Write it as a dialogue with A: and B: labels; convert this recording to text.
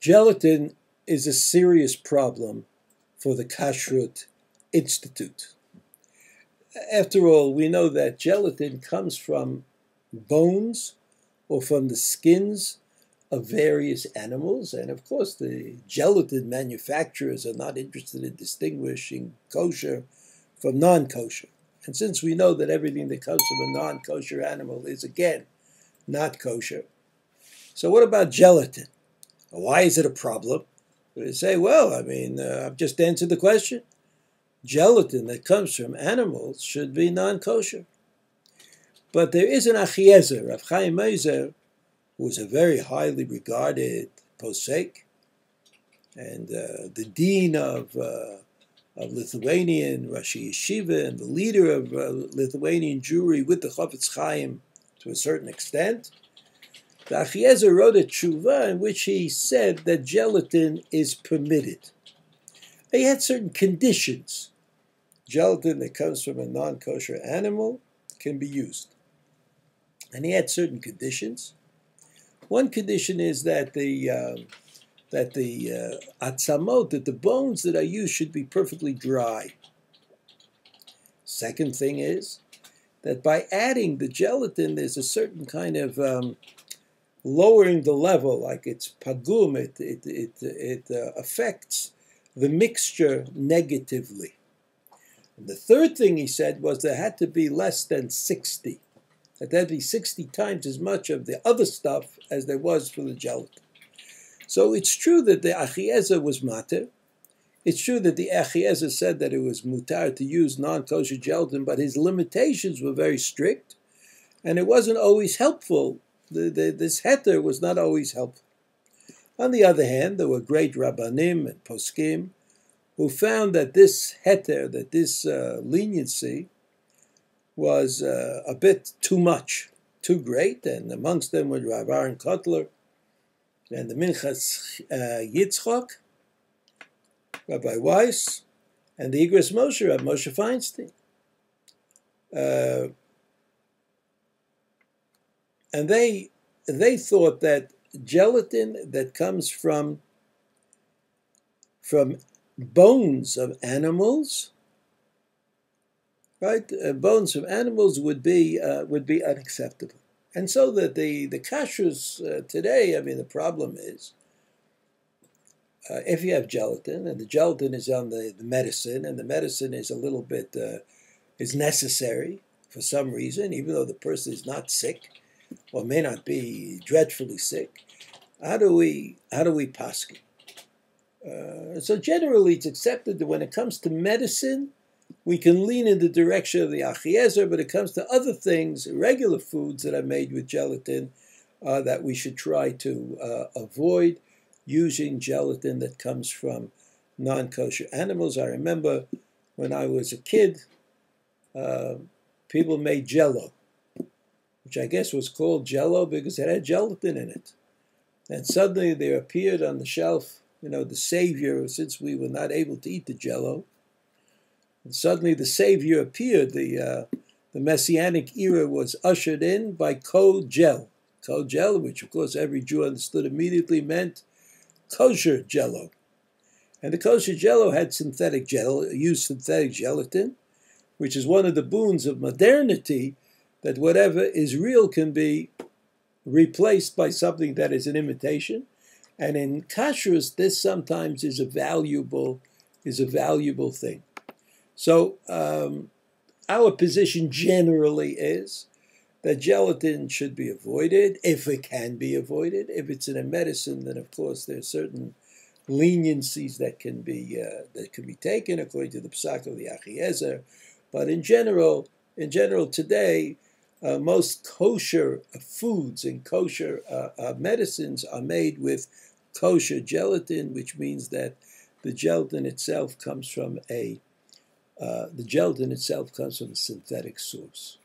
A: Gelatin is a serious problem for the Kashrut Institute. After all, we know that gelatin comes from bones or from the skins of various animals, and of course the gelatin manufacturers are not interested in distinguishing kosher from non-kosher. And since we know that everything that comes from a non-kosher animal is, again, not kosher, so what about gelatin? Why is it a problem? They say, well, I've just answered the question. Gelatin that comes from animals should be non-kosher. But there is an Achiezer, Rav Chaim Meiser, who was a very highly regarded posek, and the dean of Lithuanian Rashi Yeshiva and the leader of Lithuanian Jewry with the Chofetz Chaim to a certain extent. The Achiezer wrote a tshuva in which he said that gelatin is permitted. He had certain conditions. Gelatin that comes from a non-kosher animal can be used. And he had certain conditions. One condition is that the atzamot, that the bones that are used should be perfectly dry. Second thing is that by adding the gelatin, there's a certain kind of lowering the level, like it's pagum, it affects the mixture negatively. And the third thing he said was there had to be less than 60. That there had to be 60 times as much of the other stuff as there was for the gelatin. So it's true that the Achiezer was mater. It's true that the Achiezer said that it was mutar to use non-kosher gelatin, but his limitations were very strict, and it wasn't always helpful. This heter was not always helpful. On the other hand, there were great rabbanim and poskim who found that this heter, that this leniency, was a bit too much, too great, and amongst them were Rav Aaron Kotler and the Minchas Yitzchok, Rabbi Weiss, and the Igros Moshe, Rabbi Moshe Feinstein. And they thought that gelatin that comes from bones of animals, right? Bones from animals would be unacceptable. And so that the kashrus today, the problem is, if you have gelatin, and the gelatin is on the medicine, and the medicine is a little bit, is necessary for some reason, even though the person is not sick, or may not be dreadfully sick, how do we paskin? So generally it's accepted that when it comes to medicine, we can lean in the direction of the Achiezer, but it comes to other things, regular foods that are made with gelatin, that we should try to avoid using gelatin that comes from non-kosher animals. I remember when I was a kid, people made jello, which I guess was called jello because it had gelatin in it. And suddenly there appeared on the shelf, the savior, since we were not able to eat the jello. And suddenly the savior appeared. The Messianic era was ushered in by Ko-Gel. Ko-Gel, which of course every Jew understood immediately meant kosher jello. And the kosher jello had used synthetic gelatin, which is one of the boons of modernity, that whatever is real can be replaced by something that is an imitation. And in kashrus, this sometimes is a valuable thing. So our position generally is that gelatin should be avoided if it can be avoided. If it's in a medicine, then of course there are certain leniencies that can be taken according to the psak of the Achiezer. But in general today, most kosher foods and kosher medicines are made with kosher gelatin, which means that the gelatin itself comes from a synthetic source.